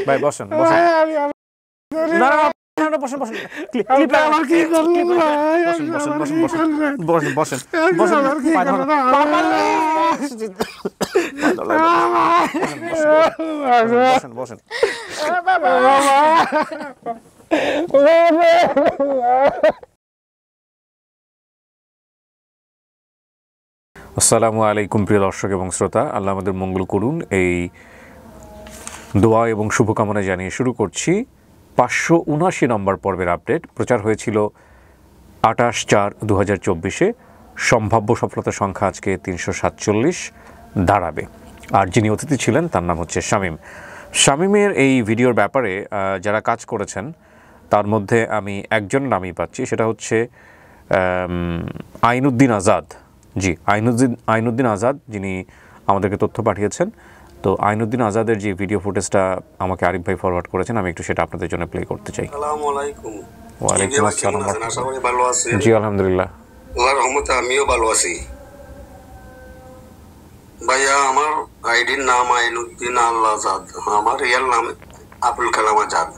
ভাই বসেন বসেন না না বসেন বসেন ক্লিপ আমার কি করলেন বসেন বসেন বসেন বসেন বসেন বসেন বসেন বসেন আসসালামু আলাইকুম প্রিয় দর্শক এবং শ্রোতা, আল্লাহ আমাদের মঙ্গল করুন এই দোয়া এবং শুভকামনা জানিয়ে শুরু করছি 579 নম্বর পর্বের আপডেট। প্রচার হয়েছিল 28/4/2024। সম্ভাব্য সফলতা সংখ্যা আজকে 347 দাঁড়াবে। আর যিনি অতিথি ছিলেন তার নাম হচ্ছে শামীমের এই ভিডিওর ব্যাপারে যারা কাজ করেছেন তার মধ্যে আমি একজন নামই পাচ্ছি, সেটা হচ্ছে আইনুদ্দিন আজাদ। জি, আইনুদ্দিন আজাদ যিনি আমাদেরকে তথ্য পাঠিয়েছেন। তো আইনুদ্দিন আজাদের যে ভিডিও ফুটেজটা আমাকে আরিফ ভাই ফরওয়ার্ড করেছেন, আমি একটু সেটা আপনাদের জন্য প্লে করতে চাই। আসসালামু আলাইকুম। ওয়ালাইকুম আসসালাম। আশা করি ভালো আছেন। জি আলহামদুলিল্লাহ, আল্লাহর রহমতে আমিও ভালো আছি। ভাইয়া, আমার আইডির নাম আইনুদ্দিন আজাদ, আমার রিয়েল নাম আবুল কালাম আজাদ।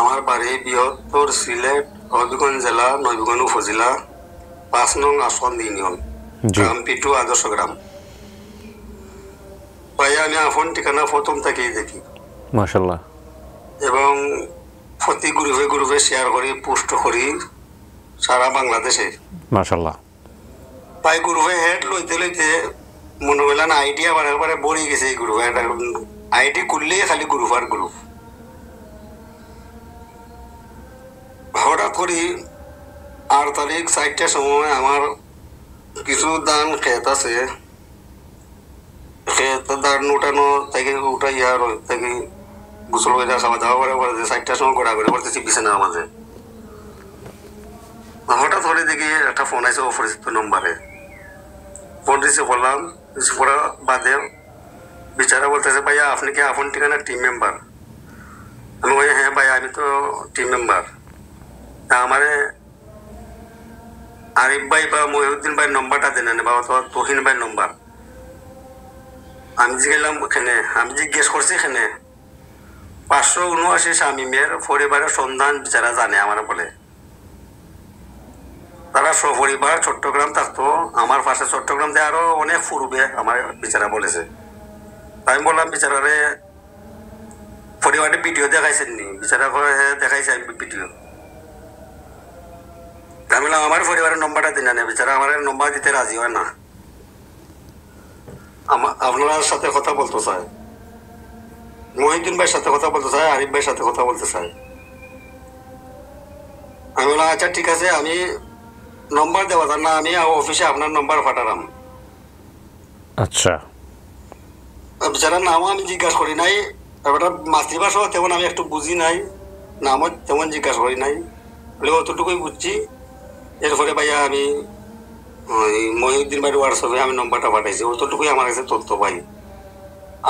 আমার বাড়ি বৃহত্তর সিলেট হবিগঞ্জ জেলা নবীগঞ্জ উপজেলা 5 নং আসন ইউনিয়ন, গ্রাম পিটু আদর্শ গ্রাম। ভাইয়া, আমি আপন ঠিকানা প্রথম থেকেই দেখি মাশাআল্লাহ, এবং প্রতি গ্রুপে শেয়ার করি, পোস্ট করি সারা বাংলাদেশে মাশাআল্লাহ। তাই গ্রুপে হেড লইতে মনে হইলাম আইডি আবার একবারে বড়ি গেছে। এই গ্রুপে আইডি করলেই খালি গ্রুপ আর গ্রুপ। হঠাৎ করি 8 তারিখ 4টার সময় আমার কিছু দান ক্ষেত আছে, ক্ষেত দান উঠানো থেকে উঠাইয়া থেকে গোসল করে খাওয়া দাওয়া করে 4টার সময় ঘোরাঘুরি করতেছি বিছানার মাঝে। হঠাৎ করে দেখি একটা ফোন আছে অপরিচিত নম্বরে। ফোন রিসিভ করলাম, রিসিভ করা বাদে বিচারা বলতেছে, ভাইয়া আপনি কি আপন ঠিকানা টিম মেম্বার? আমি বলি হ্যাঁ ভাইয়া, আমি তো টিম মেম্বার। তা আমারে আরিফ ভাই বা মহিউদ্দিন ভাইয়ের নম্বরটা দেন বা তহিন ভাইয়ের নম্বর। আমি জিজ্ঞেস করছি এখানে 579 শামীমের পরিবারের সন্ধান বিচারা জানে আমার বলে। তারা সপরিবার চট্টগ্রাম থাকতো, আমার পাশে চট্টগ্রাম দিয়ে আরো অনেক পূর্বে আমার বিচারা বলেছে। আমি বললাম বিচারারে পরিবারের ভিডিও দেখাইছেন নি? বিচারা করে হ্যাঁ দেখাইছে আমি ভিডিও। আমি বললাম আমার পরিবারের নম্বরটা দিন না। বিচারা আমার নম্বর দিতে রাজি হয় না। আপনার সাথে কথা বলতে চায়, মহিউদ্দিন ভাইয়ের সাথে কথা বলতে চায়, আরিফ ভাইয়ের সাথে কথা বলতে চায়। আমি বললাম আচ্ছা ঠিক আছে, আমি নম্বর দেওয়া যান না, আমি অফিসে আপনার নম্বর পাঠালাম। আচ্ছা, বিচারার নামও আমি জিজ্ঞাসা করি নাই, ব্যাপারটা মাতৃভাষাও তেমন আমি একটু বুঝি নাই, নামও তেমন জিজ্ঞাসা করি নাই, বলে অতটুকুই বুঝছি। এরপরে ভাইয়া আমি মহিউদ্দিন ভাইয়ের হোয়াটসঅ্যাপে আমি নম্বরটা পাঠাইছি, অতটুকুই আমার কাছে তথ্য পাই।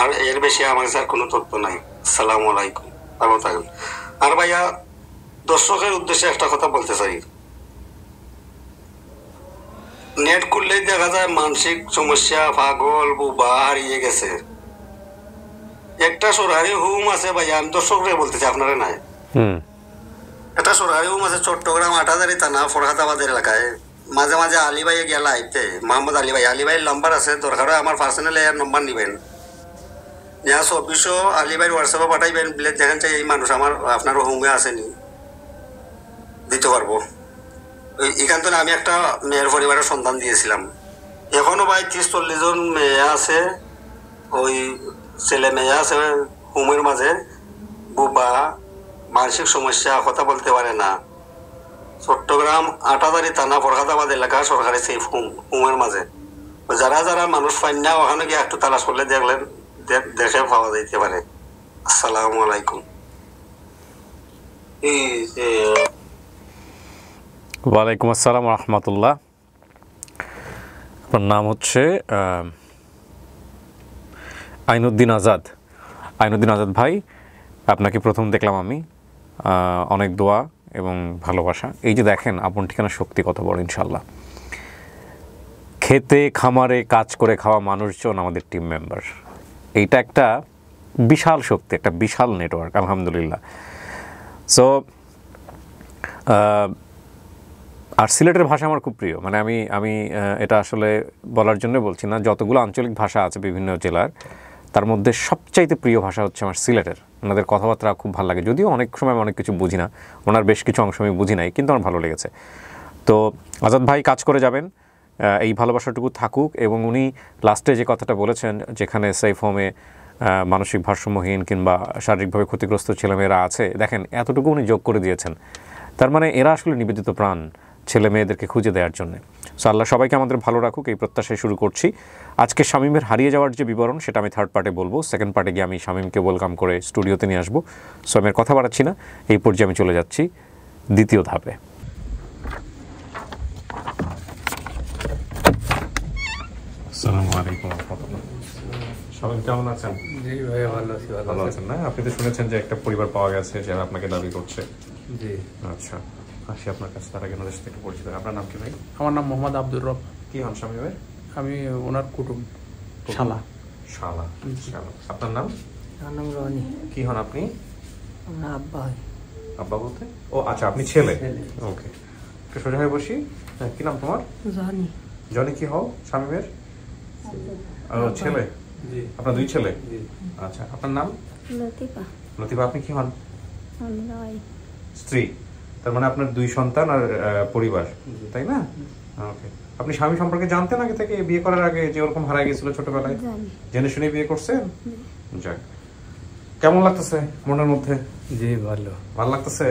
আর এর বেশি আমার কাছে আর কোনো তথ্য নাই। আসসালামু আলাইকুম, ভালো থাকেন। আর ভাইয়া, দর্শকের উদ্দেশ্যে একটা কথা বলতে চাই। নেট করলেই দেখা যায় মানসিক সমস্যা, পাগল বুবা হারিয়ে গেছে। একটা সরকারি হোম আছে ভাইয়া, আমি দর্শকরে বলতেছি আপনারা নাই, একটা সরকারি হোম আছে চট্টগ্রাম আটাজারি থানা ফরহাদাবাদের এলাকায়। মাঝে মাঝে আলী ভাইয়ে গেলা আইতে, মোহাম্মদ আলী ভাইয়ের নাম্বার আছে, দরকার হয় আমার পার্সোনাল এর নম্বর নিবেন, যা 2400 আলী ভাইয়ের হোয়াটসঅ্যাপে পাঠাইবেন, বলে দেখেন চাই এই মানুষ আমার আপনার হোমে আসেনি, দিতে পারবো। এখান থেকে আমি একটা মেয়ের পরিবারের সন্ধান দিয়েছিলাম। এখনো ভাই 30-40 জন মেয়ে আছে, ওই ছেলে মেয়ে আছে হোমের মাঝে, বুবা, মানসিক সমস্যা, কথা বলতে পারে না। চট্টগ্রাম আটাজারি থানা ফরহাদাবাদ এলাকা সরকারি সেফ হোমের মাঝে। যারা যারা মানুষ পান না, ওখানে গিয়ে একটু তালাশ করলে দেখলেন দেখে পাওয়া যাইতে পারে। আসসালামু আলাইকুম। ওয়ালাইকুম আসসালাম রহমতুল্লাহ। আপনার নাম হচ্ছে আইনুদ্দিন আজাদ। আইনুদ্দিন আজাদ ভাই, আপনাকে প্রথম দেখলাম আমি, অনেক দোয়া এবং ভালোবাসা। এই যে দেখেন আপন ঠিকানা শক্তি কত বড়। ইনশাল্লাহ খেতে খামারে কাজ করে খাওয়া মানুষজন আমাদের টিম মেম্বার। এইটা একটা বিশাল শক্তি, একটা বিশাল নেটওয়ার্ক, আলহামদুলিল্লাহ। সো আর সিলেটের ভাষা আমার খুব প্রিয়, মানে আমি এটা আসলে বলার জন্য বলছি না, যতগুলো আঞ্চলিক ভাষা আছে বিভিন্ন জেলার তার মধ্যে সবচাইতে প্রিয় ভাষা হচ্ছে আমার সিলেটের। ওনাদের কথাবার্তা খুব ভালো লাগে, যদিও অনেক সময় অনেক কিছু বুঝি না, ওনার বেশ কিছু অংশ আমি বুঝি নাই, কিন্তু আমার ভালো লেগেছে। তো আজাদ ভাই কাজ করে যাবেন, এই ভালোবাসাটুকু থাকুক। এবং উনি লাস্টে যে কথাটা বলেছেন, যেখানে সেফ হোমে মানসিক ভারসাম্যহীন কিংবা শারীরিকভাবে ক্ষতিগ্রস্ত ছেলেমেয়েরা আছে, দেখেন এতটুকু উনি যোগ করে দিয়েছেন, তার মানে এরা আসলে নিবেদিত প্রাণ ছেলে মেয়েদেরকে খুঁজে দেওয়ার জন্য। সো আল্লাহ সবাইকে আমাদের ভালো রাখুক, এই প্রত্যাশায় শুরু করছি। আজকে শামীমের হারিয়ে যাওয়ার যে বিবরণ, সেটা আমি থার্ড পার্টে বলবো। সেকেন্ড পার্টে গিয়ে আমি শামীমকে ওয়েলকাম করে স্টুডিওতে নিয়ে আসবো। সো আমি কথা বাড়াচ্ছি না, এই পর্যায়ে আমি চলে যাচ্ছি দ্বিতীয় ধাপে। আসসালামু আলাইকুম ওয়া রাহমাতুল্লাহ। শামীম কেমন আছেন? জি ভাই ভালো আছি। ভালো আছেন না? আপনি তো শুনেছেন যে একটা পরিবার পাওয়া গেছে যারা আপনাকে দাবি করছে। জি আচ্ছা, আসি আপনার কাছে, তার আগে ওনাদের সাথে একটু পরিচিত। আপনার নাম কি ভাই? আমার নাম মোহাম্মদ আব্দুর রব। কি হন শামীমের? আমি ওনার কুটুম শালা। শালা, শালা। আপনার নাম? আমার নাম রনি। কি হন আপনি? আমার আব্বা হয়। আব্বা বলতে? ও আচ্ছা, আপনি ছেলে। ওকে, একটু সোজা হয়ে বসি। হ্যাঁ, কি নাম তোমার? জনি। জনি কি হও শামীমের? ও ছেলে। জি আপনার দুই ছেলে? জি। আচ্ছা, আপনার নাম? লতিফা। লতিফা। আপনি কি হন? আমি নয়। স্ত্রী। তার মানে আপনার দুই সন্তান আর পরিবার, তাই না? ওকে। আপনি স্বামী সম্পর্কে জানতেন আগে থেকে, বিয়ে করার আগে যে ওরকম হারায় গেছিল ছোটবেলায়? জানি। জেনে শুনে বিয়ে করছেন? যাক, কেমন লাগতেছে মনের মধ্যে? জি ভালো। ভালো লাগতেছে?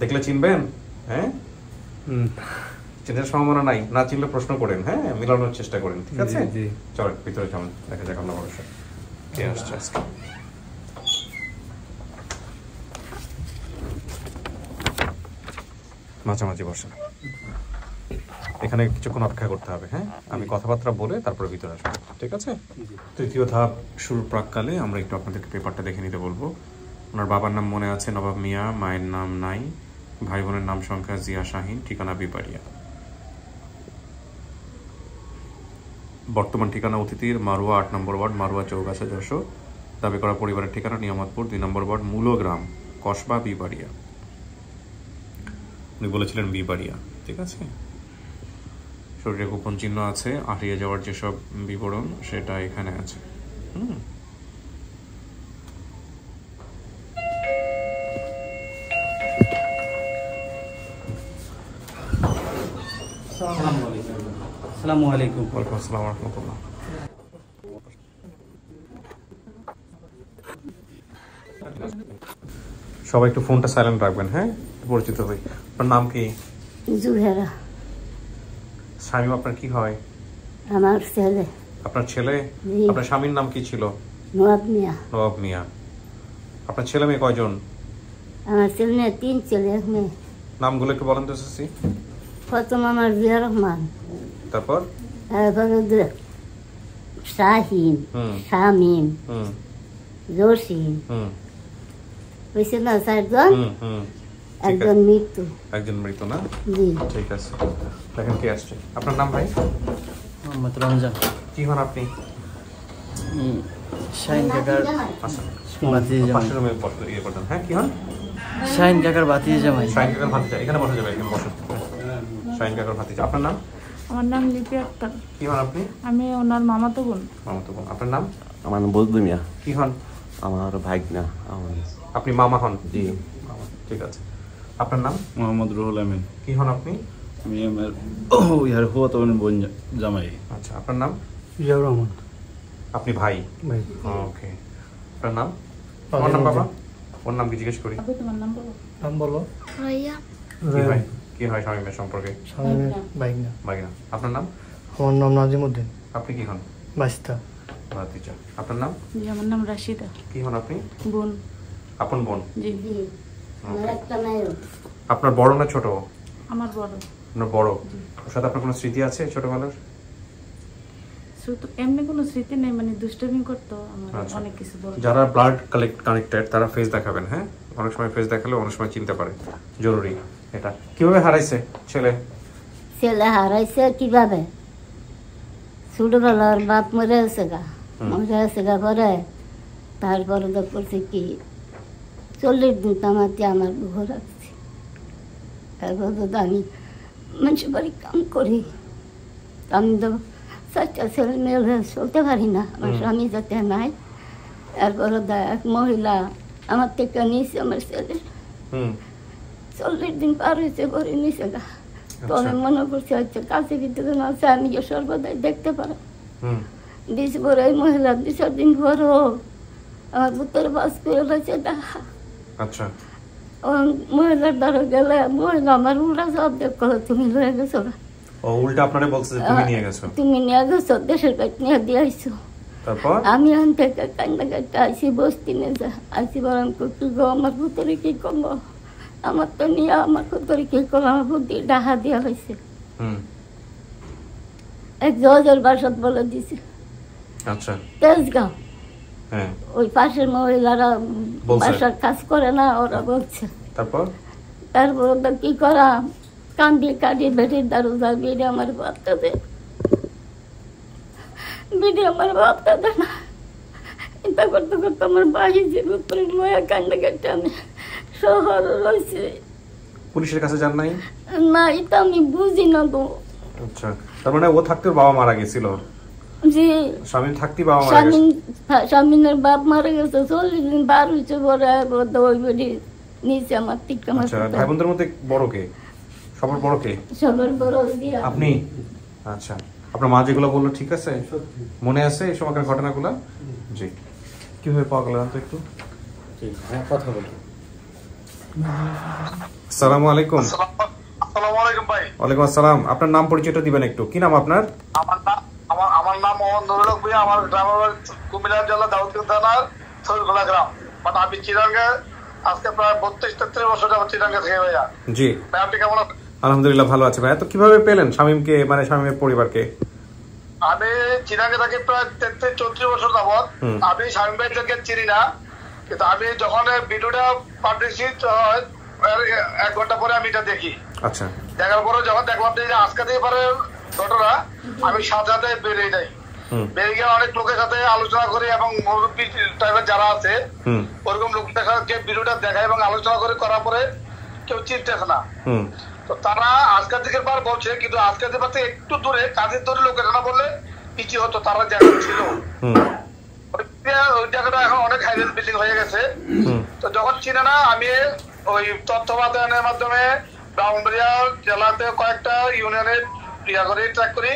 দেখলে চিনবেন? হ্যাঁ, চেনার সম্ভাবনা নাই, না চিনলে প্রশ্ন করেন, হ্যাঁ, মিলানোর চেষ্টা করেন, ঠিক আছে? জি। চলেন ভিতরে চলেন, দেখা যাক আমরা ভরসা কে আসছে আজকে। মাঝামাঝি বসেন, এখানে কিছুক্ষণ অপেক্ষা করতে হবে। হ্যাঁ, আমি কথাবার্তা বলে তারপরে ভিতরে আসবো, ঠিক আছে? তৃতীয় ধাপ শুরুর প্রাককালে আমরা একটু আপনাদেরকে পেপারটা দেখে নিতে বলবো। ওনার বাবার নাম মনে আছে নবাব মিয়া, মায়ের নাম নাই, ভাই বোনের নাম সংখ্যা জিয়া শাহিন, ঠিকানা বিপারিয়া। বর্তমান ঠিকানা অতিথির মারুয়া 8 নম্বর ওয়ার্ড, মারুয়া চৌগাছা, যশোর। দাবি করা পরিবারের ঠিকানা নিয়ামতপুর 2 নম্বর ওয়ার্ড, মূলগ্রাম, কসবা, বিপারিয়া। উনি বলেছিলেন বিপারিয়া, ঠিক আছে? শরীরে গোপন চিহ্ন আছে, হারিয়ে যাওয়ার যেসব বিবরণ সেটা এখানে আছে। আসসালামু আলাইকুম। ওয়ালাইকুম আসসালাম ওয়া রাহমাতুল্লাহ। সবাই একটু ফোনটা সাইলেন্ট রাখবেন, হ্যাঁ? পরিচিত হই। আপনার নাম কি? জুহেরা। শামীম আপনার কি হয়? আমার ছেলে। আপনার ছেলে? জি। আপনার স্বামীর নাম কি ছিল? নবাব মিয়া। নবাব মিয়া। আপনার ছেলে মেয়ে কয়জন? আমার ছেলে মেয়ে 3 ছেলে, 1 মেয়ে। নামগুলো একটু বলেন তো সিসি। প্রথম আমার জিয়া রহমান, তারপর? তারপরে শাহিন, শামিম, জসিম। বুঝছে না? 4 জন। একজন মৃত্যু। একজন মৃত না? জি। ঠিক আছে, দেখেন কে আসছে। আপনার নাম ভাই? মোহাম্মদ রমজান। কি হন আপনি? শাহিন কাকার আচ্ছা, ভাতিজা জামাই। পাশের রুমে ইয়ে করতেন। হ্যাঁ, কি হন? শাহিন কাকার ভাতিজা জামাই। শাহিন কাকার ভাতিজা। এখানে বসা যাবে, এখানে বসুন। শাহিন কাকার ভাতিজা। আপনার নাম? আমার নাম লিপি আক্তার। কি হন আপনি? আমি ওনার মামাতো বোন। মামাতো বোন। আপনার নাম? আমার নাম বজলু মিয়া। কি হন? আমার ভাগনা। আমার আপনি মামা হন? জি। মামা, ঠিক আছে। আপনার নাম? মোহাম্মদ রুহুল আমিন। কি হন আপনি? আমি আমার ইয়ার হুয়াতো বোন জামাই। আচ্ছা, আপনার নাম? জিয়াউর রহমান। আপনি ভাই? ভাই। ওকে। আপনার নাম? আমার নাম বাবা। ওর নাম কি জিজ্ঞেস করি? আপু তোমার নাম বলো। নাম বলো। রাইয়া। কি হয়? কি হয় স্বামীমের সম্পর্কে? স্বামীর ভাগনা। ভাগিনা। আপনার নাম? আমার নাম নাজিমউদ্দিন। আপনি কি হন? বাস্তা। ভাতিজা। আপনার নাম? জি, আমার নাম রাশিদা। কি হন আপনি? বোন। আপন বোন। জি। জি। আমার একটা মেয়ে। আপনার বড় না ছোট? আমার বড়। আপনার বড়। ওর সাথে আপনার কোনো স্মৃতি আছে ছোটবেলার? শুধু এমনি কোনো স্মৃতি নেই, মানে দুষ্টমি করতো আমার, আচ্ছা। অনেক কিছু বলতো। যারা ব্লাড কানেক্টেড তারা ফেস দেখাবেন, হ্যাঁ? অনেক সময় ফেস দেখালে অনেক সময় চিনতে পারে, জরুরি এটা। কিভাবে হারাইছে ছেলে? ছেলে হারাইছে কিভাবে? ছোটবেলার বাপ মরে গেছে গা। মরে গেছে গা, পরে তারপরে তো করছে কি 40 দিন তামাতে আমার বুঝে রাখছে। তারপর তো আমি মানুষের বাড়ি কাম করি, আমি তো 4টা ছেলে মেয়ে চলতে পারি না, আমার স্বামী যাতে নাই। এরপরে এক মহিলা আমার থেকে নিয়েছে আমার ছেলে, 40 দিন পার হয়েছে করে নিচে গা। তো আমি মনে করছি হচ্ছে কাছে ভিতরে না আছে, আমি সর্বদাই দেখতে পারি দিয়েছি। পরে এই মহিলা 2-4 দিন পরও আমার পুত্র বাস করে রয়েছে দেখা। আচ্ছা, মহিলার দ্বারা গেলে মহিলা আমার উল্টা সব দেখো, তুমি লয়ে গেছো, ও উল্টা আপনারে বলছে যে তুমি নিয়ে গেছো, তুমি নিয়ে গেছো, দেশের কাছে নিয়ে দিয়ে আইছো। তারপর আমি আন থেকে কান্না কাটতে আইসি, বস্তি নিয়ে যা আইসি, বললাম কি গো আমার পুত্রে কি করবো, আমার তো নিয়ে আমার পুত্রে কি করবো, আমার বুদ্ধি ডাহা দেওয়া হয়েছে। এক জজের বাসাত বলে দিছে, আচ্ছা, তেজগাঁও। হ্যাঁ, ওই পাশের মহিলারা বাসার কাজ করে না, ওরা বলছে। তারপর তো কি করা, কান্দি কাটি বেটির দারু যায়, বেড়ে আমার বাচ্চা দে, বেড়ে আমার বাচ্চা দে না। এটা করতে করতে আমার বাহিজের উপরে ময়া কান্না কাটে আমি শহর রয়েছে। পুলিশের কাছে যান নাই? না, এটা আমি বুঝি না তো। আচ্ছা, তার মানে ও থাকতে বাবা মারা গেছিল? জি, স্বামী থাকতে বাবা মারা গেছে। স্বামীনের বাপ মারা গেছে, 40 দিন বার হয়েছে, পরে ওই বেড়ি নিচে আমার টিকা। আচ্ছা, ভাই বোনদের মধ্যে বড় কে, সবার বড় কে? সবার বড় দিয়া আপনি? আচ্ছা, আপনার মা যেগুলো বললো ঠিক আছে, মনে আছে এই সময়কার ঘটনাগুলো? জি, কিভাবে পাওয়া গেল তো একটু? কথা বলি। আসসালামু আলাইকুম। আসসালামু আলাইকুম ভাই। ওয়ালাইকুম আসসালাম। আপনার নাম পরিচয়টা দিবেন একটু, কি নাম আপনার? আমার নাম মোহাম্মদ নুরুল হক ভাই। আমার গ্রামের বাড়ি কুমিল্লা জেলা দাউদকান্দি থানার সৈয়দগোলা গ্রাম। মানে আমি চিরাঙ্গে আজকে প্রায় 32-33 বছর যাবত চিরাঙ্গে থেকে ভাইয়া। জি, ভাই আপনি কেমন আছেন? আলহামদুলিল্লাহ ভালো আছে ভাই। তো কিভাবে পেলেন শামীমকে, মানে শামীমের পরিবারকে? আমি চিরাঙ্গে থাকি প্রায় 33-34 বছর যাবত। আমি শামীম ভাইকে চিনি না, কিন্তু আমি যখন ভিডিওটা পাবলিশ হয় 1 ঘন্টা পরে আমি এটা দেখি। আচ্ছা, দেখার পরে যখন দেখলাম যে আজকে দিয়ে পরে ঘটনা, আমি সাথে সাথে বেরিয়ে যাই। বেরিয়ে গিয়ে অনেক লোকের সাথে আলোচনা করি এবং মুরব্বী টাইপের যারা আছে ওরকম লোকদের সাথে ভিডিওটা দেখায় এবং আলোচনা করে করার পরে কেউ চিনতেছে না। তো তারা আজকের থেকে বার বলছে, কিন্তু আজকের থেকে একটু দূরে কাজের দূরে লোকের না বললে পিছিয়ে হতো, তারা জায়গা ছিল। ওই জায়গাটা এখন অনেক হাইরেজ বিল্ডিং হয়ে গেছে। তো যখন চিনে না, আমি ওই তথ্য বাতায়নের মাধ্যমে ব্রাহ্মণবাড়িয়া জেলাতে কয়েকটা ইউনিয়নের ট্র্যাক করি,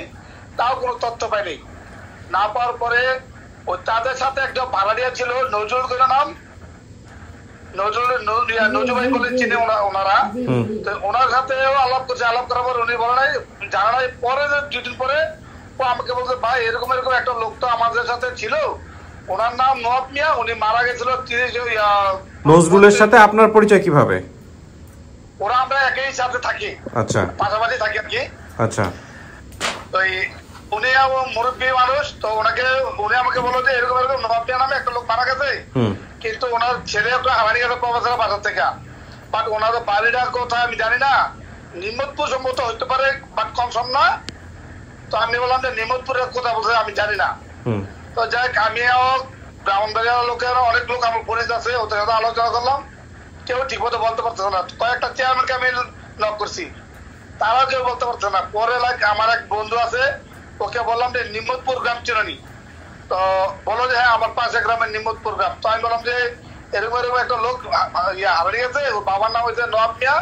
তাও কোনো তথ্য পাইনি। না পাওয়ার পরে ওই তাদের সাথে একটা ভাড়াটিয়া ছিল, নজরুল করে নাম, নজরুল ভাই বলে চিনে ওনারা। তো ওনার সাথে আলাপ করছে, আলাপ করার পর উনি বলে নাই, জানা নাই। পরে 2 দিন পরে ও আমাকে বলছে, ভাই এরকম এরকম একটা লোক তো আমাদের সাথে ছিল, ওনার নাম নওয়াব মিয়া, উনি মারা গেছিল 30। নজরুলের সাথে আপনার পরিচয় কিভাবে? ওরা আমরা একই সাথে থাকি, আচ্ছা, পাশাপাশি থাকি আর কি। আচ্ছা, তো উনি মুরব্বী মানুষ, তো উনি আমাকে বললো যে এরকম এরকম নবাব মিয়া নামে একটা লোক মারা গেছে, কিন্তু ওনার ছেলে একটা হারানি গেছে প্রফেসরের বাসার থেকে। বাট ওনার বাড়িটা কোথায় আমি জানি না, নিমতপুর সম্ভবত হইতে পারে, বাট কনফার্ম না। তো আমি বললাম যে নিমতপুরের কোথায় বলছে আমি জানি না। তো যাই আমিও ব্রাহ্মণবাড়িয়ার লোকের অনেক লোক আমার পরিচিত আছে, ওদের সাথে আলোচনা করলাম, কেউ ঠিক মতো বলতে পারতেছে না। কয়েকটা চেয়ারম্যানকে আমি নক করছি, তারাও কেউ বলতে পারছে না। পরে আমার এক বন্ধু আছে, ওকে বললাম যে নিমতপুর গ্রাম চিনি, তো বলো যে হ্যাঁ আমার পাশে গ্রামের নিমতপুর গ্রাম। তো আমি বললাম যে এরকম এরকম একটা লোক হারিয়ে গেছে, ওর বাবার নাম হয়েছে নওয়াব মিয়া,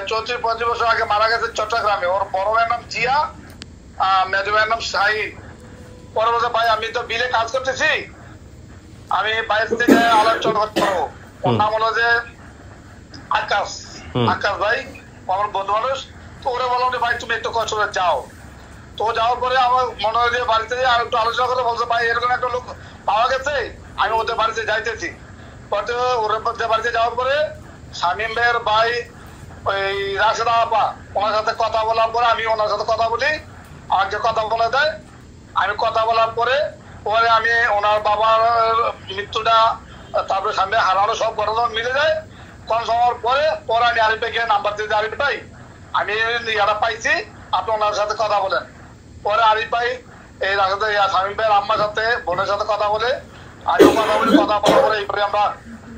34-35 বছর আগে মারা গেছে চট্টগ্রামে। ওর বড় ভাইয়ের নাম জিয়া, মেজো ভাইয়ের নাম শাহিন। পরে বলছে ভাই আমি তো বিলে কাজ করতেছি, আমি বাইরে থেকে আলোচনা করবো। ওর নাম হলো যে আকাশ ভাই, আমার বন্ধু মানুষ। তো ওরা বললাম যে ভাই তুমি একটু কষ্ট করে যাও। তো যাওয়ার পরে আমার মনে হয় যে বাড়িতে আর একটু আলোচনা করে বলছে ভাই এরকম একটা লোক পাওয়া গেছে, আমি ওদের বাড়িতে যাইতেছি। ওদের বাড়িতে যাওয়ার পরে শামীম ভাইয়ের ভাই ওই রাশেদা আপা, ওনার সাথে কথা বলার পরে আমি ওনার সাথে কথা বলি, আমাকে কথা বলে দেয়। আমি কথা বলার পরে আমি ওনার বাবার মৃত্যুটা, তারপরে সামনে হারানো সব ঘটনা মিলে যায়। কোন সময় পরে আমি আরিফ ভাইকে নাম্বার দিয়েছি, আরিফ ভাই আমি ইয়ারা পাইছি, আপনি ওনার সাথে কথা বলেন। পরে আরিফ ভাই এই শামীম ভাইয়ের আম্মার সাথে বোনের সাথে কথা বলে আগে কথা বলে কথা বলা করে এইভাবে আমরা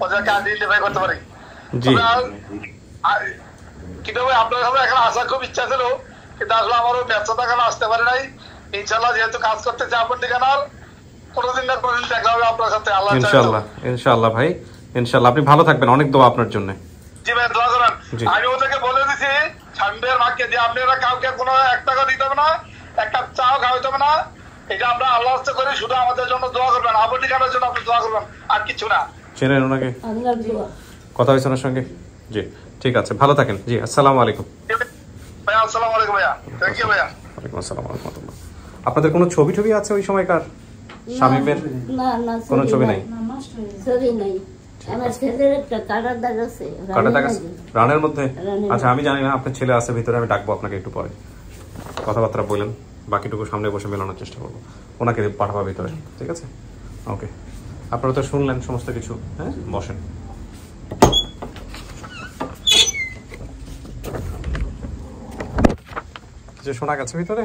ওদেরকে আইডেন্টিফাই করতে পারি। কিন্তু আপনার সাথে এখানে আসার খুব ইচ্ছা ছিল, কিন্তু আসলে আমারও ব্যস্ততার কারণে আসতে পারে নাই। ইনশাল্লাহ যেহেতু কাজ করতে চাই আপনার ঠিকানার, কোনোদিন না কোনোদিন দেখা হবে আপনার সাথে। আল্লাহ ইনশাআল্লাহ ভাই, ইনশাআল্লাহ আপনি ভালো থাকবেন, অনেক দোয়া আপনার জন্য। জি ভাই দোয়া করেন। আমি ওদেরকে বলে দিছি স্বামীর ভাগ্যে যে আপনারা কাউকে কোনো 1 টাকা দিতে হবে না, একটা চাও খাওয়াইতে হবে না, এটা আমরা আল্লাহ করি, শুধু আমাদের জন্য দোয়া করবেন, আপনার ঠিকানার জন্য আপনি দোয়া করবেন, আর কিছু না। চেনেন ওনাকে? কথা হয়েছে ওনার সঙ্গে? জি ঠিক আছে, ভালো থাকেন। জি আসসালামু আলাইকুম ভাইয়া। আসসালামু আলাইকুম ভাইয়া। থ্যাংক ইউ ভাইয়া। ওয়ালাইকুম আসসালাম ওয়া রাহমাতুল্লাহ। আপনাদের কোনো ছবি আছে ওই সময়কার শামীমের? না কোনো ছবি নাই? ছবি নাই। আমার ছেলের একটা কাটার দাগ আছে। কাটার দাগ আছে রানের মধ্যে? আচ্ছা আমি জানি না, আপনার ছেলে আছে ভিতরে, আমি ডাকবো আপনাকে একটু পরে, কথাবার্তা বলেন, বাকিটুকু সামনে বসে মেলানোর চেষ্টা করবো, ওনাকে পাঠাবো ভিতরে, ঠিক আছে? ওকে, আপনারা তো শুনলেন সমস্ত কিছু। হ্যাঁ বসেন। কিছু শোনা গেছে ভিতরে?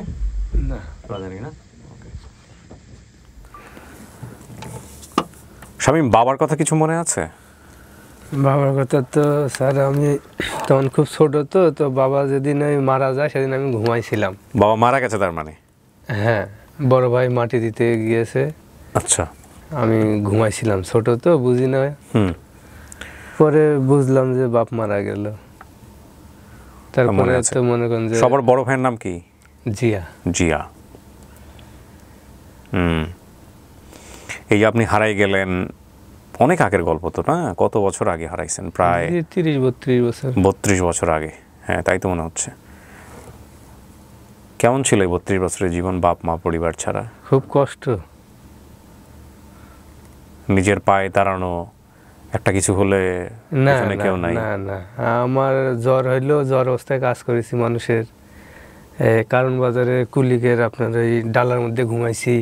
না জানি না। শামীম, বাবার কথা কিছু মনে আছে? বাবার কথা তো স্যার আমি তখন খুব ছোট, তো বাবা যেদিন মারা যায় সেদিন আমি ঘুমাইছিলাম। বাবা মারা গেছে তার মানে? হ্যাঁ, বড় ভাই মাটি দিতে গিয়েছে। আচ্ছা, আমি ঘুমাইছিলাম, ছোট তো বুঝি না। পরে বুঝলাম যে বাপ মারা গেল। তারপরে তো মনে করেন যে সবার বড় ভাইয়ের নাম কি? জিয়া। জিয়া। এই আপনি হারাই গেলেন, অনেক আগের গল্প তো না? কত বছর আগে হারাইছেন? প্রায় 30-32 বছর। 32 বছর আগে, হ্যাঁ তাই তো মনে হচ্ছে। কেমন ছিল 32 বছরের জীবন বাপ মা পরিবার ছাড়া? খুব কষ্ট। নিজের পায়ে দাঁড়ানো, একটা কিছু হলে এখানে কেউ নাই। না না, আমার জ্বর হইলো, জ্বর অবস্থায় কাজ করেছি মানুষের, কারণ বাজারে কুলিকের আপনার ওই ডালার মধ্যে ঘুমাইছি,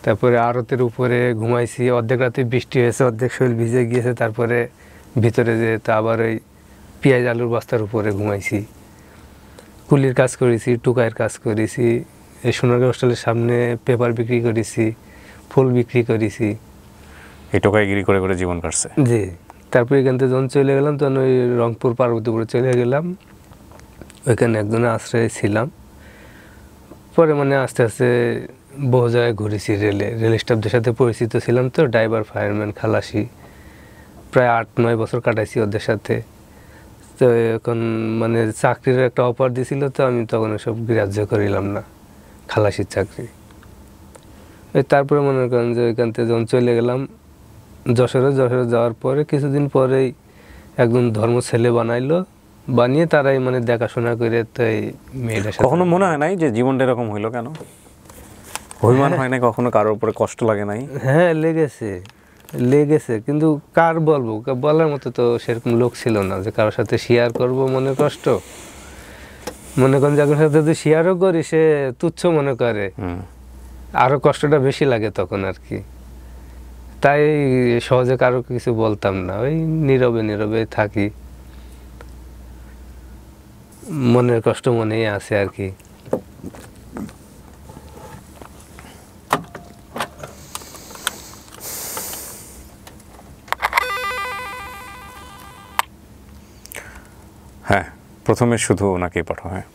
তারপরে আড়তের উপরে ঘুমাইছি, অর্ধেক রাতে বৃষ্টি হয়েছে, অর্ধেক শরীর ভিজে গিয়েছে, তারপরে ভিতরে যে তা আবার ওই পেঁয়াজ আলুর বস্তার উপরে ঘুমাইছি। কুলির কাজ করেছি, টুকাইয়ের কাজ করেছি, এই সোনারগাঁও হোস্টেলের সামনে পেপার বিক্রি করেছি, ফুল বিক্রি করেছি। এই টোকাইগিরি করে করে জীবন কাটছে। জি, তারপরে এখান থেকে যখন চলে গেলাম তখন ওই রংপুর পার্বতীপুরে চলে গেলাম, ওইখানে একজনের আশ্রয়ে ছিলাম। পরে মানে আস্তে আস্তে বহু জায়গায় ঘুরেছি, রেল স্টাফদের সাথে পরিচিত ছিলাম, তো ড্রাইভার, ফায়ারম্যান, খালাসি, প্রায় 8-9 বছর কাটাইছি ওদের সাথে। তো এখন মানে চাকরির একটা অফার দিয়েছিল, তো আমি তখন সব গ্রাহ্য করিলাম না, খালাসির চাকরি। ওই তারপরে মনে করেন যে ওইখান থেকে যখন চলে গেলাম যশোরে যাওয়ার পরে কিছুদিন পরেই একজন ধর্ম ছেলে বানাইলো, বানিয়ে তারাই মানে দেখাশোনা করে। তো এই মেয়েটা কখনো মনে হয় নাই যে জীবনটা এরকম হইলো কেন? অভিমান হয় না কখনো? কারোর উপরে কষ্ট লাগে নাই? হ্যাঁ লেগেছে, কিন্তু কার বলবো, বলার মতো তো সেরকম লোক ছিল না যে কারোর সাথে শেয়ার করব মনের কষ্ট। মনে করেন যার সাথে যদি শেয়ারও করি সে তুচ্ছ মনে করে, আরো কষ্টটা বেশি লাগে তখন আর কি। তাই সহজে কারো কিছু বলতাম না, ওই নীরবে থাকি, মনের কষ্ট মনেই আছে আর কি। হ্যাঁ, প্রথমে শুধু ওনাকেই পাঠাও। হ্যাঁ,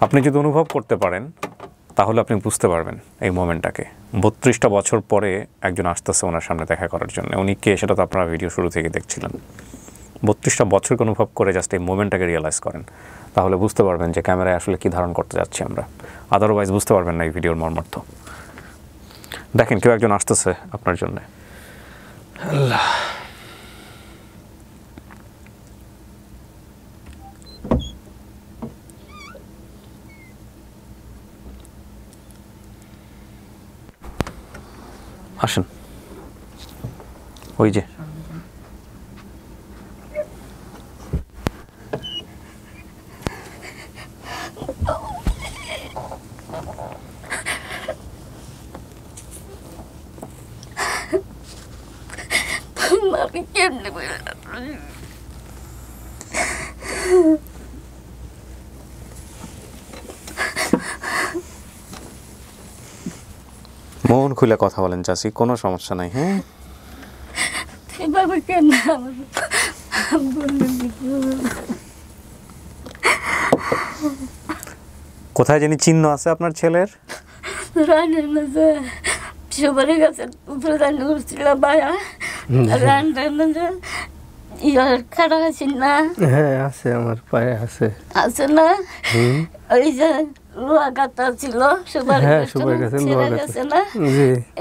আপনি যদি অনুভব করতে পারেন তাহলে আপনি বুঝতে পারবেন এই মোমেন্টটাকে। 32টা বছর পরে একজন আসতেছে ওনার সামনে দেখা করার জন্য। উনি কে সেটা তো আপনারা ভিডিও শুরু থেকে দেখছিলেন। 32টা বছরকে অনুভব করে জাস্ট এই মোমেন্টটাকে রিয়েলাইজ করেন, তাহলে বুঝতে পারবেন যে ক্যামেরায় আসলে কী ধারণ করতে যাচ্ছি আমরা। আদারওয়াইজ বুঝতে পারবেন না এই ভিডিওর মর্মার্থ। দেখেন কেউ একজন আসতেছে আপনার জন্যে। আল্লাহ, আসেন, ওই যে আমি কেমনে মন খুলে কথা বলেন চাচি, কোনো সমস্যা নাই। হ্যাঁ এভাবে কেন কোথায় জানি চিহ্ন আছে আপনার ছেলের? রানের মাঝে সবারই কাছে উপরে রান্না করছিলাম ভাইয়া, রান্নার মাঝে ইয়ার খাড়া আছে না? হ্যাঁ আছে, আমার পায়ে আছে। আছে না? ওই যে লোহা কাটা ছিল সবার কাছে না,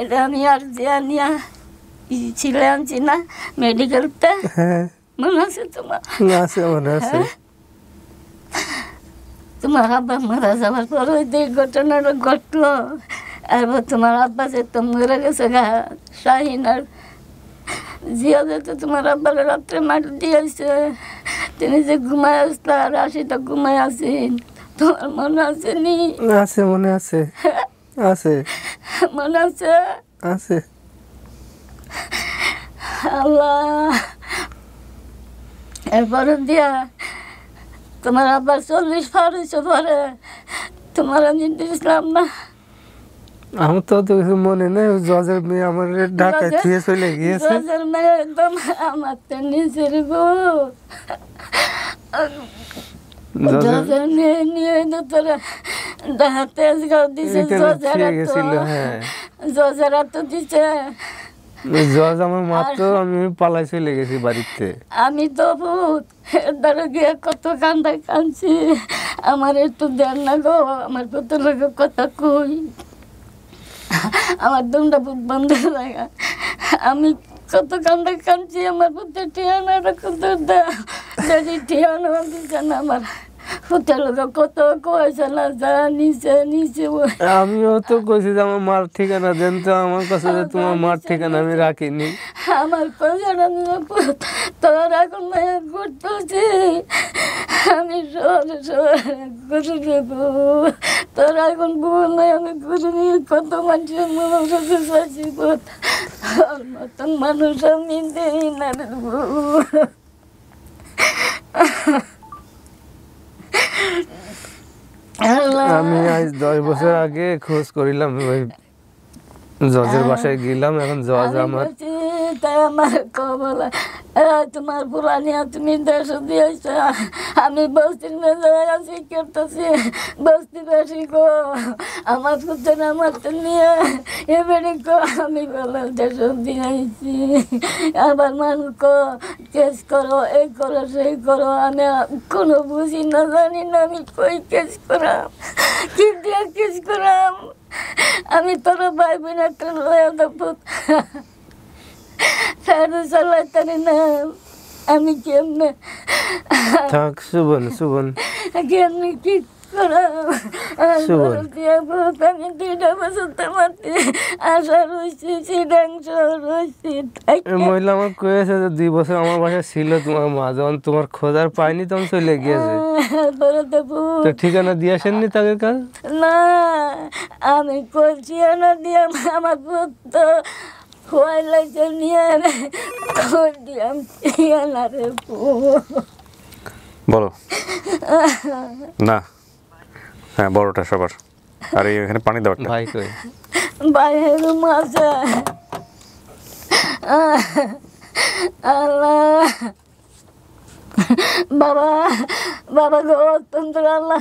এটা আমি আর যে আনিয়া ছিলে আনছি না মেডিকেলটা, মনে আছে তোমার? আছে, মনে আছে। তোমার আব্বা মারা যাওয়ার পর ওই ঘটনাটা ঘটলো, আর তোমার আব্বা যে তো মরে গেছে গা, শাহিন আর জিয়া যেতে তোমার আব্বার রাত্রে মাটি দিয়েছে, তিনি যে ঘুমায় আসলো আর আশিটা ঘুমায় আসেন, তোমার মনে আছে নি? আছে, মনে আছে, আছে, মনে আছে, আছে। আল্লাহ, এরপরে দিয়া তোমার আব্বার 40 পার হয়েছে পরে তোমার আমি দিয়েছিলাম না। আমার তো কিছু মনে নেই, জজের মেয়ে আমার ঢাকায় ছুঁয়ে চলে গিয়েছে। জজের মেয়ে একদম আমার তো নিজের বউ, জজের মেয়ে নিয়ে তোরা হাতে দিছে, জজেরা তো দিছে। জজ আমার মাত্র, আমি পালাই চলে গেছি বাড়িতে। আমি তো ভূত ধরে গিয়ে কত কাঁদছি, আমার একটু দেন না গো, আমার কত লোক কথা কই, আমার দুমটা বুক বন্ধ লাগা, আমি কত কাঁদছি, আমার পুত্র টিয়ানো কত যদি টিয়ানো দিচ্ছে না, আমার পুত্রের লোক কত কয়েছে না, যা নিচে নিচে। আমিও তো কইছি যে আমার মার ঠিকানা দেন, তো আমার কাছে তোমার মার ঠিকানা আমি রাখিনি। আমার পয়সাটা তোর এখন করতেছি, আমি করে দেবো, তোর এখন বল নাই, আমি করে নিয়ে কত মানুষের মনে চাইছি, মতন মানুষ আমি দেই না দেবো। আমি আজ 10 বছর আগে খোঁজ করিলাম, ওই জজের বাসায় গেলাম, এখন জজ আমার তাই আমার কবল তোমার পুরানিয়া তুমি দেশ দিয়েছ, আমি বস্তির মেজে আছি করতেছি, বস্তি বেশি গো, আমার পুত্র আমার তো নিয়ে এবারে গো, আমি বলে দেশ দিয়েছি, আবার মানুষ কেস করো, এই করো সেই করো, আমি কোনো বুঝি না, জানি না আমি কই কেস করাম, কি দিয়ে কেস করাম, আমি তোর ভাই বোন একটা লয়া দেবো, চালাইতে না, আমি কেমনে থাক। সুবন, সুবন, কেমনে কি করাম, আমি 2টা বছর তোমাতে আশা রয়েছি, চিডাংশ রয়েছি। মহিলা আমার কয়েছে যে 2 বছর আমার বাসায় ছিল তোমার মা, যখন তোমার খোঁজার পাইনি তখন চলে গিয়েছে। তো ঠিকানা দিয়ে আসেননি তাদের কাজ? না, আমি করছি না দিয়ে আমার পুত্র হওয়াই লাগছে নিয়ে দিলাম ঠিকানা রে। বলো না। হ্যাঁ, বড়টা সবার। আর এখানে পানি দাও। ভাই কই? বাইরে রুম আছে। আল্লাহ, বাবা, বাবা গো, তন্ত্র আল্লাহ,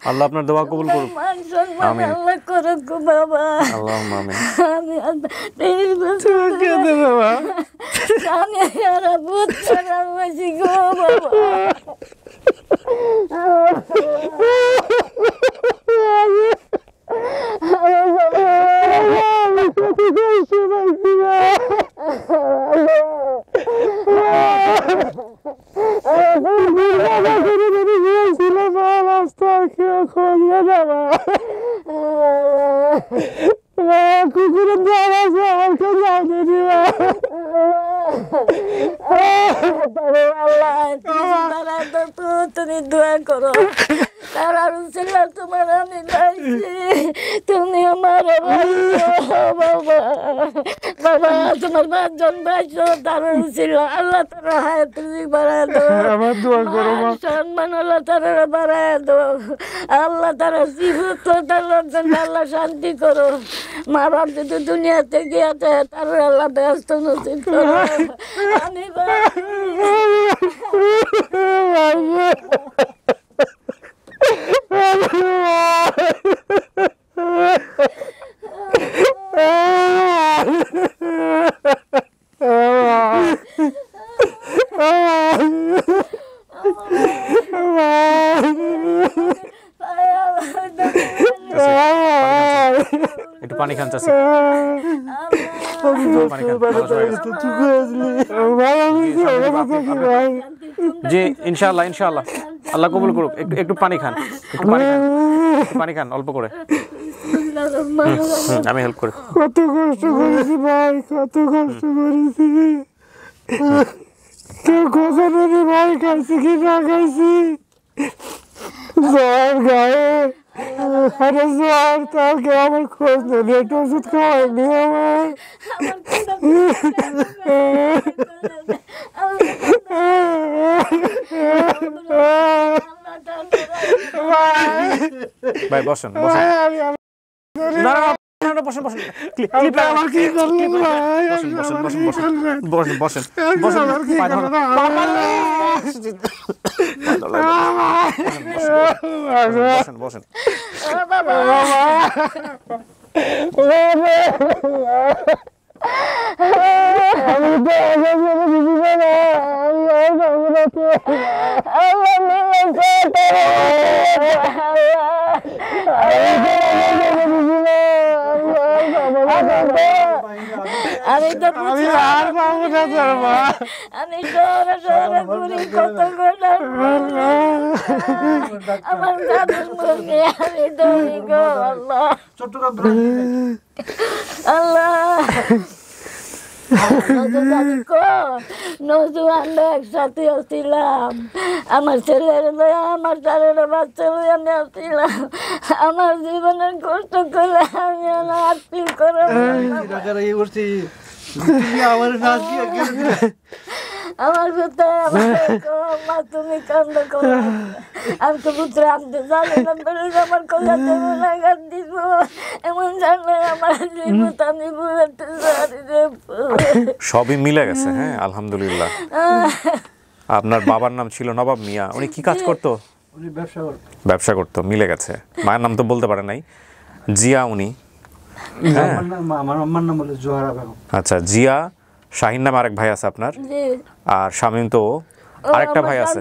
আল্লাহ আপনার দোয়া কবুল করুন। আমিন। আল্লাহ করুক গো বাবা। আল্লাহুম্মা আমিন। আমি আর ভূত করা বসি গো বাবা। তুমি দোয়া করো, তারা ছিল তোমার আমি পাইছি, তুমি আমার বাবা। বাবা তোমার পাঁচজন ভাই তারা ছিল, আল্লাহ তারা হায়াত বাড়ায় দাও, আমার দোয়া করো মা। সম্মান আল্লাহ তারা বাড়ায় দাও, আল্লাহ তারা জীবিত আল্লাহ শান্তি করো। মা বাপ যদি দুনিয়া থেকে আছে তার আল্লাহ ব্যস্ত নসিব করো। আমি একটু পানি খান চাচি, জি ইনশাআল্লাহ ইনশাআল্লাহ, আল্লাহ কবুল করুক। একটু পানি খান, পানি খান অল্প করে, আমি হেল্প করি। কত কষ্ট করেছি ভাই, কত কষ্ট করেছি, কেউ খোঁজা নেই ভাই, খাইছি কি না খাইছি, জ্বর গায়ে, আরে জ্বর, তাও কেউ আমার খোঁজ নেই, একটু ওষুধ খাওয়াইনি আমার। ভাই বসেন বসেন, না না বসেন বসেন, আমার কি করলি ভাই? বসেন বসেন বসেন বসেন বসেন বসেন বসেন বসেন। আমি তো আর পাবো না তোর মা, আমি শহরে শহরে ঘুরি কত করে, আমার দাদুর মুখে আমি দৌড়ি গো আল্লাহ আল্লাহ। নজু আমরা একসাথে আসছিলাম, আমার ছেলের আমার ছেলের বাচ্চা আমি আসছিলাম, আমার জীবনের কষ্ট করে আমি আর ফিল করে আমার ভিতরে মা তুমি কান্দ করো, আমি তো পুত্র আনতে জানলাম আমার কলাতে লাগাত দিব, এমন জানলে আমার জীবন আমি বুঝতে সবই মিলে গেছে। হ্যাঁ আলহামদুলিল্লাহ। আপনার বাবার নাম ছিল নবাব মিয়া, উনি কি কাজ করতো? উনি ব্যবসা করতো, মিলে গেছে। মায়ের নাম তো বলতে পারে নাই, জিয়া উনি। আমার আম্মার নাম হলো জোহারা বেগম। আচ্ছা, জিয়া শাহিন নাম আরেক ভাই আছে আপনার, আর শামীম তো আরেকটা ভাই আছে,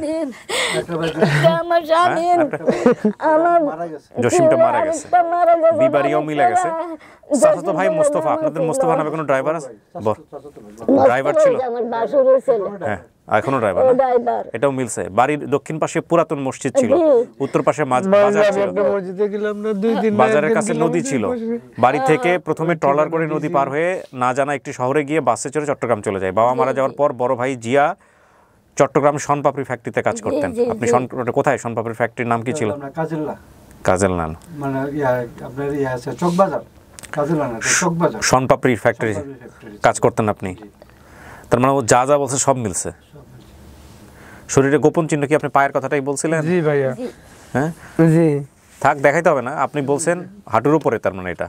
জসিমটা মারা গেছে, বিবারিয়াও মিলে গেছে। চাচাতো ভাই মোস্তফা, আপনাদের মোস্তফা নামে কোনো ড্রাইভার আছে? ড্রাইভার ছিল, হ্যাঁ এখনো ড্রাইভার, এটাও মিলছে। বাড়ির দক্ষিণ পাশে পুরাতন মসজিদ ছিল, উত্তর পাশে বাজার ছিল, বাজারের কাছে নদী ছিল। বাড়ি থেকে প্রথমে ট্রলার করে নদী পার হয়ে না জানা একটি শহরে গিয়ে বাসে চড়ে চট্টগ্রাম চলে যায়। বাবা মারা যাওয়ার পর বড় ভাই জিয়া চট্টগ্রাম শনপাপড়ি ফ্যাক্টরিতে কাজ করতেন। আপনি কোথায় শনপাপড়ি ফ্যাক্টরির নাম কি ছিল? কাজেরলান, মানে আপনার আছে চকবাজার, কাজেরলান চকবাজার, শনপাপড়ি ফ্যাক্টরি কাজ করতেন আপনি। তার মানে ও যা যা বলছে সব মিলছে। শরীরে গোপন চিহ্ন কি আপনি পায়ের কথাটাই বলছিলেন? জি ভাইয়া। হ্যাঁ জি, থাক দেখাইতে হবে না, আপনি বলছেন হাঁটুর উপরে, তার মানে এটা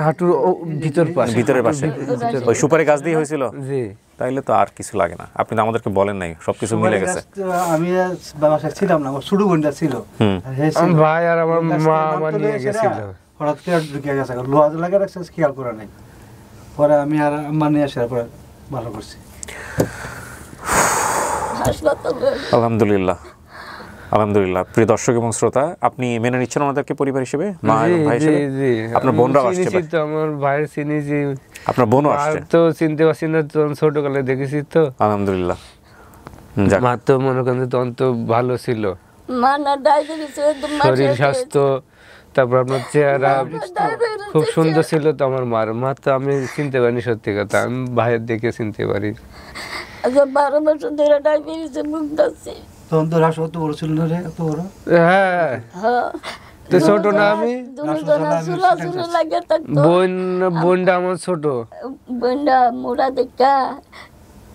হাঁটুর ভিতরের পাশে ওই সুপারি গাছ দিয়ে হয়েছিল। জি, তাইলে তো আর কিছু লাগে না, আপনি তো আমাদেরকে বলেন নাই, সবকিছু মিলে গেছে। আমি বাসায় ছিলাম না, আমার ছোট বোনটা ছিল, ভাই আর আমার মা আমার নিয়ে গেছিল, হঠাৎ করে ঢুকে গেছে, লোহা লাগা রাখছে, খেয়াল করে নাই। পরে আমি আর আম্মা নিয়ে আসার পরে ভালো করছি। আলহামদুলিল্লাহ আলহামদুলিল্লাহ। প্রিয় দর্শক এবং শ্রোতা, আপনি মেনে নিচ্ছেন ওনাদেরকে পরিবার হিসেবে, মা এবং ভাই হিসেবে? আপনার বোনরাও আসছে? আমার ভাইয়ের চিনিছি, আপনার বোনও আসছে? তো চিনতে পারছি না, ছোটকালে দেখেছি তো। আলহামদুলিল্লাহ। মা তো মনে করেন তখন তো ভালো ছিল, শরীর স্বাস্থ্য, তারপর আপনার চেহারা খুব সুন্দর ছিল তো আমার মার। মা তো আমি চিনতে পারিনি, সত্যি কথা, আমি ভাইয়ের দেখে চিনতে পারি। 12 বছর ধরে ডায়াবেটিসে ভুগতেছি। তখন তো রাস অত বড় ছিল না রে, এত বড়? হ্যাঁ, তো ছোট না আমি বোনটা আমার ছোট বোনটা মোড়া দেখা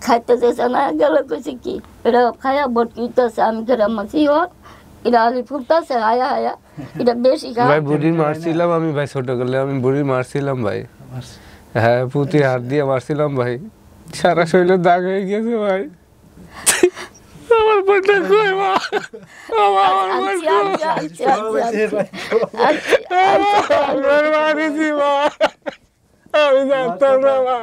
খাইতেছে না গেল কইছে কি এটা খায়া বটকিতেছে আমি গ্রাম মাছি ওর এটা আলি ফুটতেছে আয়া আয়া এটা বেশি খা ভাই বুড়ি মারছিলাম আমি ভাই ছোট গেলে আমি বুড়ি মারছিলাম ভাই হ্যাঁ পুঁতি হাত দিয়ে মারছিলাম ভাই সারা শরীরে দাগ হয়ে গেছে ভাই আমার বোনটা কই মা আমার মারিছি মা আমি জানতাম না মা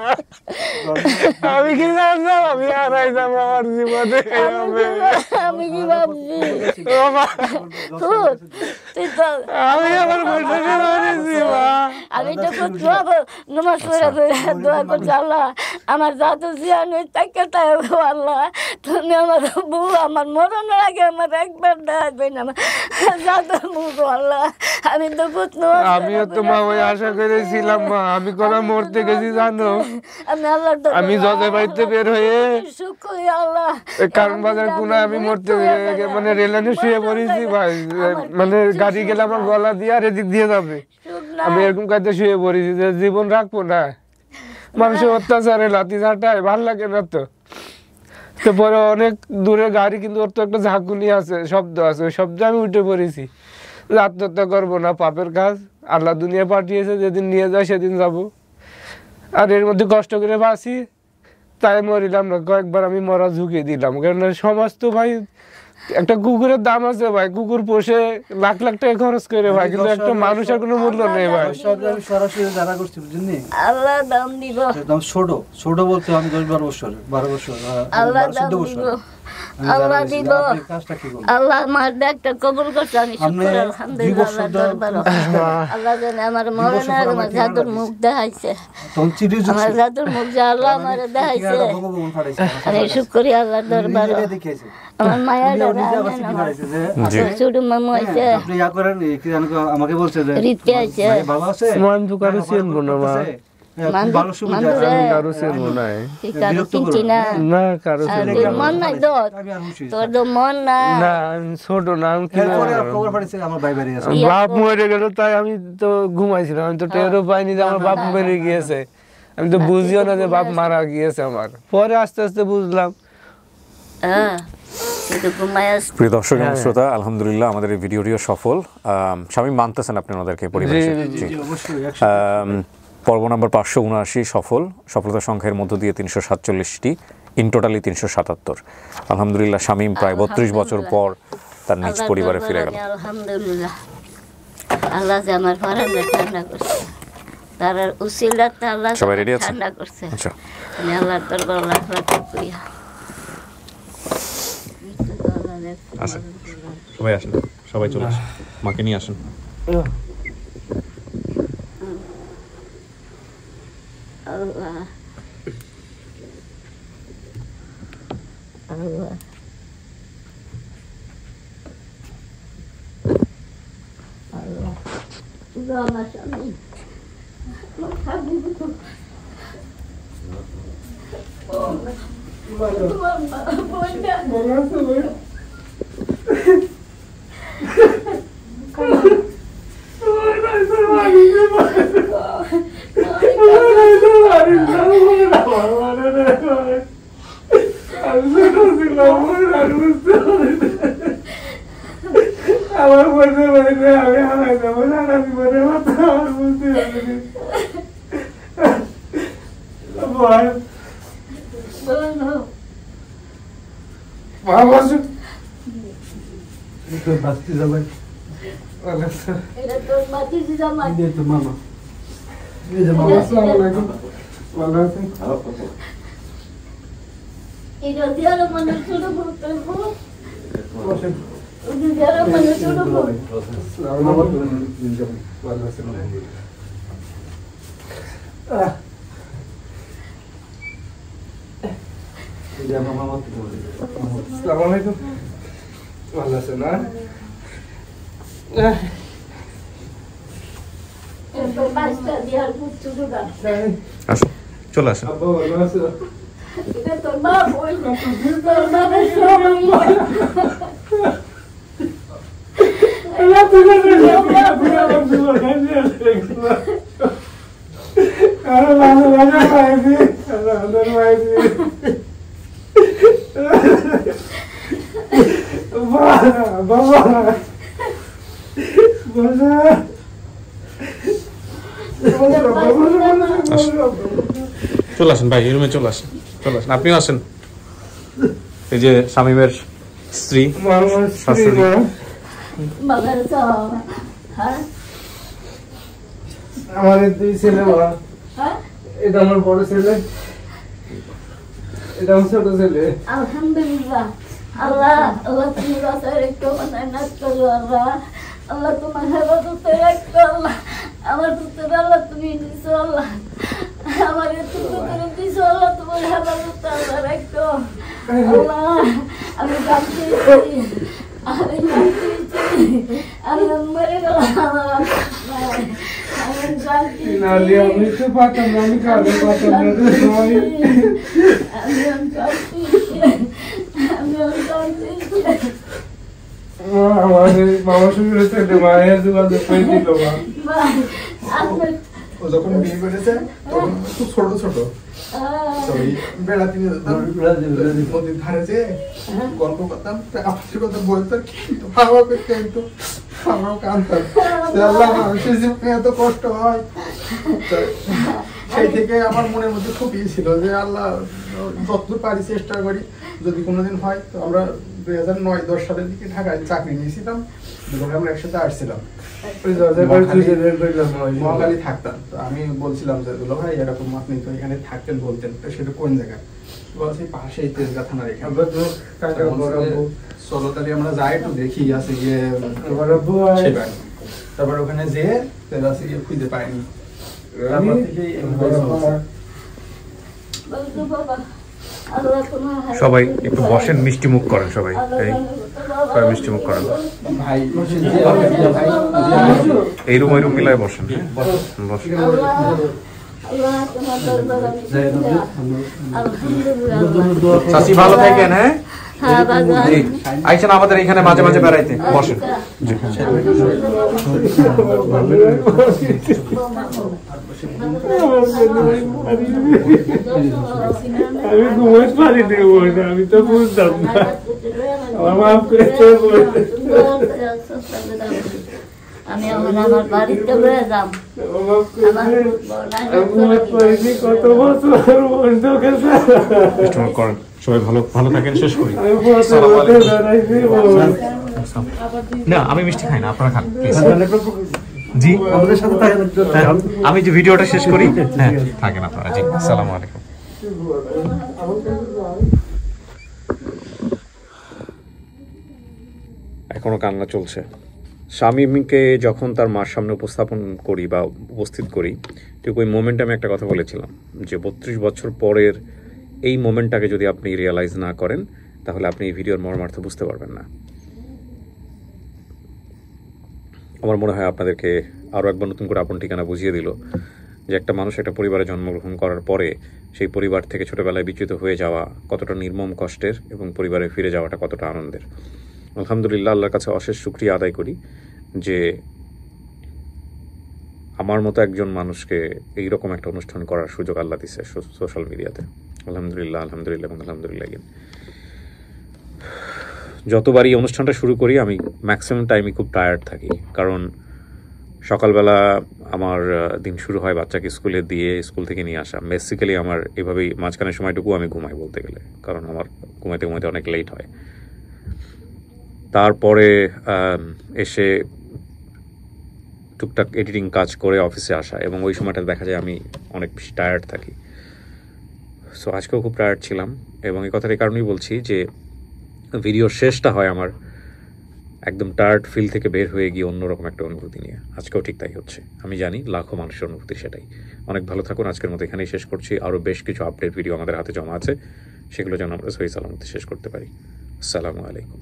আমি কি জানতাম আমি হারাই যাবো আমার জীবনে আমি কি ভাবছি আমি আমার বোনটাকে মারিছি মা আমি তো নমাজ পড়ে দোয়া করছি আল্লাহ আমার জাতু জিয়ান তাকে তাই আল্লাহ তুমি আমার বউ আমার মরণের আগে আমার একবার দেখবেন আমার জাতু মুখ আল্লাহ আমি তো আমিও তো মা ওই আশা করেছিলাম মা আমি কোনো মরতে গেছি জানো আমি জজে বাড়িতে বের হয়ে কারণ বাজার কোনায় আমি মরতে মানে রেলানে শুয়ে পড়েছি ভাই মানে গাড়ি গেলে আমার গলা দিয়ে আর এদিক দিয়ে যাবে আমি এরকম কাজে শুয়ে পড়েছি যে জীবন রাখবো না মানুষের অত্যাচারে লাথি ঝাঁটায় ভাল লাগে না তো তো পরে অনেক দূরে গাড়ি কিন্তু ওর তো একটা ঝাঁকুনি আছে শব্দ আছে ওই শব্দে আমি উঠে পড়েছি আত্মহত্যা করবো না পাপের কাজ আল্লাহ দুনিয়া পাঠিয়েছে যেদিন নিয়ে যায় সেদিন যাবো আর এর মধ্যে কষ্ট করে বাঁচি তাই মরিলাম না কয়েকবার আমি মরা ঝুঁকি দিলাম কারণ সমাজ তো ভাই একটা কুকুরের দাম আছে ভাই কুকুর পোষে লাখ লাখ টাকা খরচ করে ভাই কিন্তু একটা মানুষের কোনো মূল্য নেই ভাই সরাসরি যারা করছি বুঝলি আল্লাহ দাম দিব একদম ছোট বলতে আমি 10-12 বছর 12 বছর আল্লাহ দাম দিব আল্লাহ দিব আল্লাহ আমার ব্যাগটা কবুল করছে আমি শুকর আলহামদুলিল্লাহ দরবারে আল্লাহ জানে আমার মরণে আমার জাদুর মুখ দেখাইছে আমার জাদুর মুখ যে আল্লাহ আমার দেখাইছে আমি শুকরি আল্লাহর দরবারে আমার মায়া ছোট মামু আছে আপনি ইয়া করেন কি জানো আমাকে বলছে যে রীতি আছে বাবা আছে মান তো কারো চিনবো না মা ভালো সুবিধা কারো চিনবো না না কারো মন নাই তোর তো মন না না ছোট না আমি কি খবর পাইছে আমার ভাই বাড়ি আছে বাপ মরে গেল তাই আমি তো ঘুমাইছিলাম আমি তো টেরও পাইনি যে আমার বাপ মরে গিয়েছে আমি তো বুঝিও না যে বাপ মারা গিয়েছে আমার পরে আস্তে আস্তে বুঝলাম প্রিয় দর্শক এবং শ্রোতা আলহামদুলিল্লাহ আমাদের এই ভিডিওটিও সফল শামীম মানতেছেন আপনি ওনাদেরকে পরিবেশে পর্ব নম্বর 579 সফলতা সংখ্যার মধ্য দিয়ে 347টি ইন টোটালি 377 আলহামদুলিল্লাহ শামীম প্রায় 32 বছর পর তার নিজ পরিবারে ফিরে গেল আলহামদুলিল্লাহ আল্লাহ যে আমার ফারান্ডা ঠান্ডা করছে তার উসিলাতে আল্লাহ সবাই রেডি আছে ঠান্ডা করছে আচ্ছা আমি আল্লাহর দরবারে লাখ লাখ শুকরিয়া আসেন সবাই আসেন সবাই চলে আসেন মাকে নিয়ে আসেন আল্লাহ আল্লাহ আল্লাহ তুই আমার স্বামী আমার বলতে পারি আমি হারাই যাবো সারা জীবনে আমার বুঝতে পারি মামা আসসালামাইকুম ভালো আছেন না আসুন চলে আসেন তোর বাপ তোর বাপের চলে আসেন ভাই, এই রুমে চলে আসেন, চলে আসেন, আপনিও আসেন। এই যে শামীমের স্ত্রী, শাশুড়ি। আমার দুই ছেলে, এটা আমার বড় ছেলে, এটা আমার ছোট ছেলে। আলহামদুলিল্লাহ, আল্লাহ আল্লাহ তুমি বাসায় রেখো, বাসায় নাচ করো আল্লাহ, আল্লাহ তোমার হেফাজতে রাখো আল্লাহ, আমার পুত্র আল্লাহ তুমি দিছো আল্লাহ, আমার এত করে দিছো আল্লাহ, তোমার হেফাজতে আল্লাহ রাখো আল্লাহ। আমি জানতে আমি মরে গেলাম, আমি তো পাতাম না, আমি কাঁদে পাতাম না, আমাদের মামা শ্বশুরের সাথে মায়ের যোগাযোগ করে দিল। ও যখন বিয়ে করেছে তখন খুব ছোট ছোট বেড়াতে নদীর ধারে যে গল্প করতাম, আপনার কথা বলতাম, কিন্তু হাওয়া করতে কিন্তু আমরাও কাঁদতাম, আল্লাহ মানুষের জীবনে এত কষ্ট হয়। সেই থেকে আমার মনের মধ্যে খুব ইয়ে ছিল যে আল্লাহ যতদূর পারি চেষ্টা করি, যদি কোনোদিন হয় তো। আমরা 2009-10 সালের দিকে ঢাকায় চাকরি নিয়েছিলাম, আমরা একসাথে আসছিলাম, মহাখালী থাকতাম। তো আমি বলছিলাম যে দুলো ভাই এরকম আপনি তো এখানে থাকতেন, বলতেন তো সেটা কোন জায়গায়, বলছি পাশেই তেজগা থানার এখানে। চলো তাহলে আমরা যাই একটু দেখি, আছে গিয়ে তারপর ওখানে যেয়ে আছে গিয়ে খুঁজে পাইনি, তারপর থেকেই সবাই একটু বসেন, মিষ্টি মুখ করেন সবাই, এই মিষ্টি মুখ করেন ভাই, এই রুম মিলায় বসেন, বসেন। চাচি ভালো থাকেন, হ্যাঁ আইছেন আমাদের এখানে মাঝে মাঝে বেড়াইতে, বসেন। আমি ঘুমাতে পারিনি, আমি তো বুঝতাম না, আমার মাফ করতে বলতে। আমি আমার বাড়িতে বেড়ে যাব, কত বছর বন্ধু করেন, সবাই ভালো ভালো থাকেন, শেষ করি। না আমি মিষ্টি খাই না, আপনারা খান প্লিজ। জি আমাদের সাথে থাকেন, আমি যে ভিডিওটা শেষ করি, হ্যাঁ থাকেন আপনারা। জি আসসালামু আলাইকুম। এখনো কান্না চলছে। শামীমকে যখন তার মার সামনে উপস্থাপন করি বা উপস্থিত করি, ঠিক ওই মোমেন্টে আমি একটা কথা বলেছিলাম যে 32 বছর পরের এই মোমেন্টটাকে যদি আপনি রিয়েলাইজ না করেন, তাহলে আপনি এই ভিডিওর মর্মার্থ বুঝতে পারবেন না। আমার মনে হয় আপনাদেরকে আরও একবার নতুন করে আপন ঠিকানা বুঝিয়ে দিল যে একটা মানুষ একটা পরিবারে জন্মগ্রহণ করার পরে সেই পরিবার থেকে ছোটোবেলায় বিচ্যুত হয়ে যাওয়া কতটা নির্মম কষ্টের, এবং পরিবারে ফিরে যাওয়াটা কতটা আনন্দের। আলহামদুলিল্লাহ, আল্লাহর কাছে অশেষ শুকরিয়া আদায় করি যে আমার মতো একজন মানুষকে এইরকম একটা অনুষ্ঠান করার সুযোগ আল্লাহ দিচ্ছে সোশ্যাল মিডিয়াতে। আলহামদুলিল্লাহ, আলহামদুলিল্লাহ এবং আলহামদুলিল্লাহ। যতবারই এই অনুষ্ঠানটা শুরু করি আমি ম্যাক্সিমাম টাইমই খুব টায়ার্ড থাকি, কারণ সকালবেলা আমার দিন শুরু হয় বাচ্চাকে স্কুলে দিয়ে, স্কুল থেকে নিয়ে আসা। বেসিক্যালি আমার এভাবেই মাঝখানের সময়টুকু আমি ঘুমাই বলতে গেলে, কারণ আমার ঘুমাইতে ঘুমাইতে অনেক লেট হয়। তারপরে এসে টুকটাক এডিটিং কাজ করে অফিসে আসা, এবং ওই সময়টা দেখা যায় আমি অনেক বেশি টায়ার্ড থাকি। সো আজকেও খুব টায়ার্ড ছিলাম, এবং এই কথার এই কারণেই বলছি যে ভিডিওর শেষটা হয় আমার একদম টায়ার্ড ফিল থেকে বের হয়ে গিয়ে অন্যরকম একটা অনুভূতি নিয়ে। আজকেও ঠিক তাই হচ্ছে, আমি জানি লাখো মানুষের অনুভূতি সেটাই। অনেক ভালো থাকুন। আজকের মতো এখানেই শেষ করছি। আরও বেশ কিছু আপডেট ভিডিও আমাদের হাতে জমা আছে, সেগুলো যেন আমরা সহি সালামতে শেষ করতে পারি। আসসালামু আলাইকুম।